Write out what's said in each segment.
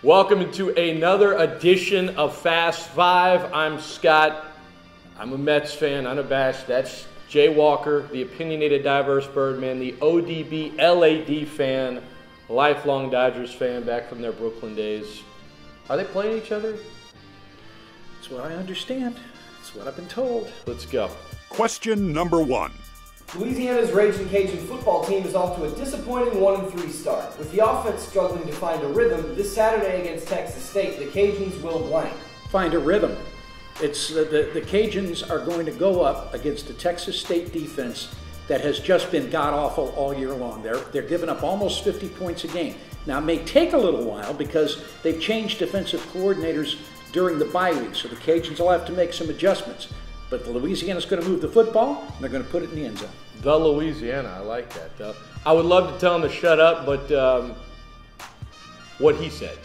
Welcome to another edition of Fast Five. I'm Scott. I'm a Mets fan, unabashed. That's Jay Walker, the opinionated, diverse Birdman, the ODB LAD fan, lifelong Dodgers fan back from their Brooklyn days. Are they playing each other? That's what I understand. That's what I've been told. Let's go. Question number 1. Louisiana's Ragin Cajun football team is off to a disappointing 1-3 start. With the offense struggling to find a rhythm, this Saturday against Texas State, the Cajuns will blank. Find a rhythm. It's the Cajuns are going to go up against the Texas State defense that has just been god-awful all year long. They're giving up almost 50 points a game. Now, it may take a little while because they've changed defensive coordinators during the bye week, so the Cajuns will have to make some adjustments. But the Louisiana's going to move the football, and they're going to put it in the end zone. The Louisiana, I like that. I would love to tell him to shut up, but what he said.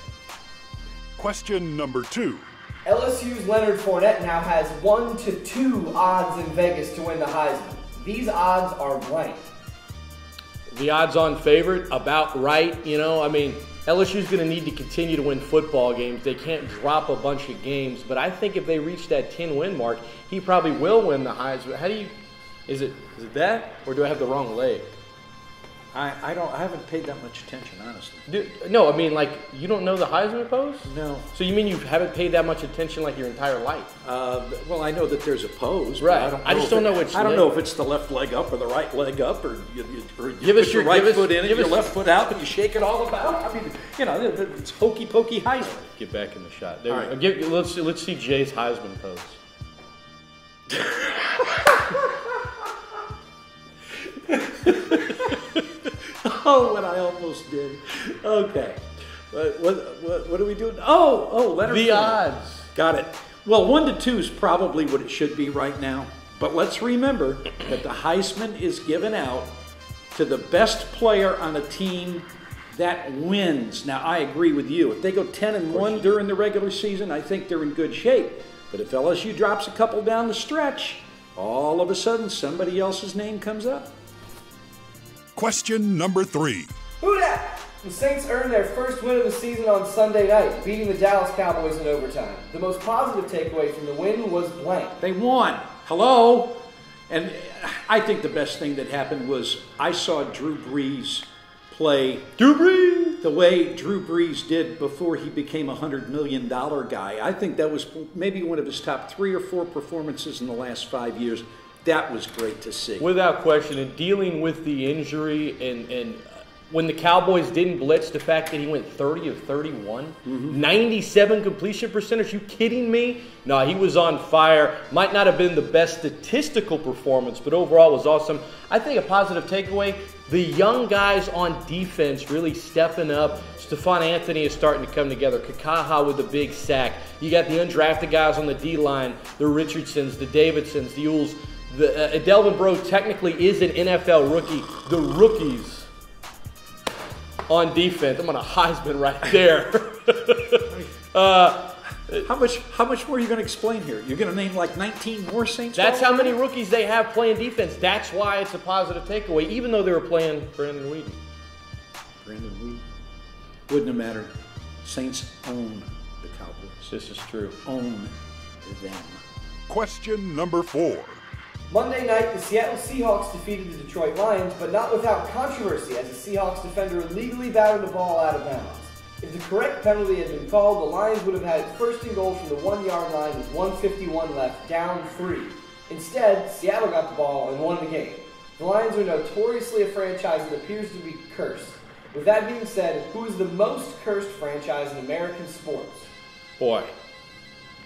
Question number 2. LSU's Leonard Fournette now has 1-2 odds in Vegas to win the Heisman. These odds are blank. The odds-on favorite, about right. You know, I mean, LSU's going to need to continue to win football games. They can't drop a bunch of games. But I think if they reach that 10-win mark, he probably will win the Heisman. How do you? Is it that, or do I have the wrong leg? I haven't paid that much attention, honestly. No, I mean, like, you don't know the Heisman pose? No. So you mean you haven't paid that much attention like your entire life? Well, I know that there's a pose. Right. But I just don't know which. I don't know if it's the left leg up or the right leg up, or you give us your right foot in and your left foot out, and you shake it all about. I mean, you know, it's hokey pokey Heisman. Get back in the shot. There. All right. Let's see Jay's Heisman pose. Oh, what I almost did. Okay. What are we doing? Oh, Leonard The Fournette. odds. Got it. Well, 1-2 is probably what it should be right now. But let's remember that the Heisman is given out to the best player on a team that wins. Now, I agree with you. If they go 10-1 during the regular season, I think they're in good shape. But if LSU drops a couple down the stretch, all of a sudden somebody else's name comes up. Question number 3. Who dat? The Saints earned their first win of the season on Sunday night, beating the Dallas Cowboys in overtime. The most positive takeaway from the win was blank. They won. Hello? And I think the best thing that happened was I saw Drew Brees play the way Drew Brees did before he became a $100 million guy. I think that was maybe one of his top 3 or 4 performances in the last 5 years. That was great to see. Without question, and dealing with the injury and when the Cowboys didn't blitz, the fact that he went 30 of 31, 97 completion percentage, you kidding me? No, he was on fire. Might not have been the best statistical performance, but overall was awesome. I think a positive takeaway, the young guys on defense really stepping up. Stephon Anthony is starting to come together. Kakaha with the big sack. You got the undrafted guys on the D-line, the Richardsons, the Davidsons, the Ewells. Delvin Breaux technically is an NFL rookie. The rookies on defense. I'm on a Heisman right there. How much more are you going to explain here? You're going to name like 19 more Saints? That's how many rookies they have playing defense. That's why it's a positive takeaway, even though they were playing Brandon Weeden. Brandon Weeden. Wouldn't have mattered. Saints own the Cowboys. This is true. Own them. Question number 4. Monday night, the Seattle Seahawks defeated the Detroit Lions, but not without controversy as a Seahawks defender illegally batted the ball out of bounds. If the correct penalty had been called, the Lions would have had first and goal from the 1-yard line with 1:51 left, down 3. Instead, Seattle got the ball and won the game. The Lions are notoriously a franchise that appears to be cursed. With that being said, who is the most cursed franchise in American sports? Boy,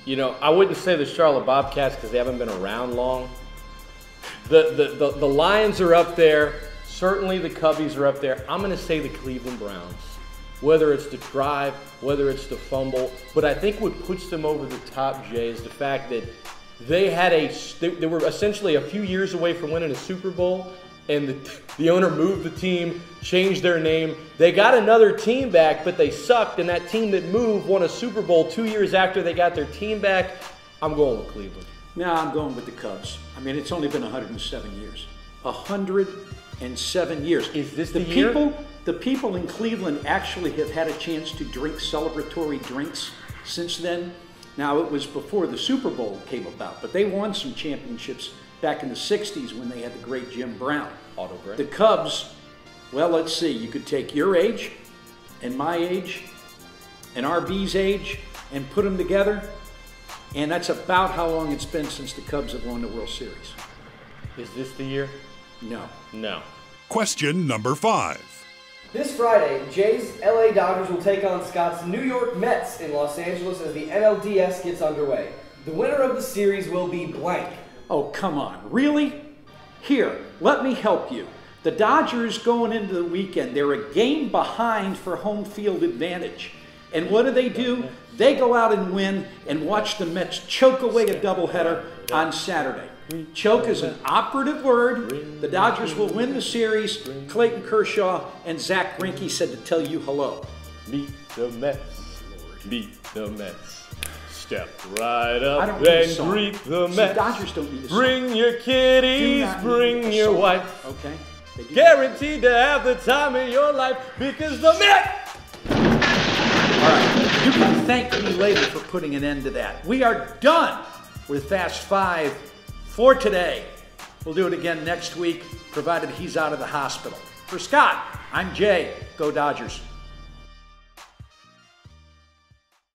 you know, I wouldn't say the Charlotte Bobcats because they haven't been around long. The Lions are up there. Certainly the Cubbies are up there. I'm going to say the Cleveland Browns. Whether it's the drive, whether it's the fumble. But I think what puts them over the top, Jay, is the fact that they were essentially a few years away from winning a Super Bowl, and the owner moved the team, changed their name. They got another team back, but they sucked, and that team that moved won a Super Bowl 2 years after they got their team back. I'm going with Cleveland. No, I'm going with the Cubs. I mean, it's only been 107 years. 107 years. Is this the year? the people in Cleveland actually have had a chance to drink celebratory drinks since then. Now, it was before the Super Bowl came about, but they won some championships back in the 60s when they had the great Jim Brown. Autograph. The Cubs, well, let's see. You could take your age and my age and RB's age and put them together, and that's about how long it's been since the Cubs have won the World Series. Is this the year? No. No. Question number 5. This Friday, Jay's LA Dodgers will take on Scott's New York Mets in Los Angeles as the NLDS gets underway. The winner of the series will be blank. Oh, come on. Really? Here, let me help you. The Dodgers going into the weekend, they're a game behind for home field advantage. And what do? They go out and win and watch the Mets choke away a doubleheader on Saturday. Choke is an operative word. The Dodgers will win the series. Clayton Kershaw and Zach Greinke said to tell you hello. Meet the Mets. Meet the Mets. Step right up I don't need a and song. greet the See, Mets. Dodgers don't need a song. Bring your kitties, Do not bring need a your song. wife. Okay. They do. Guaranteed to have the time of your life because the Mets. All right. You can thank me later for putting an end to that. We are done with Fast 5 for today. We'll do it again next week, provided he's out of the hospital. For Scott, I'm Jay. Go Dodgers.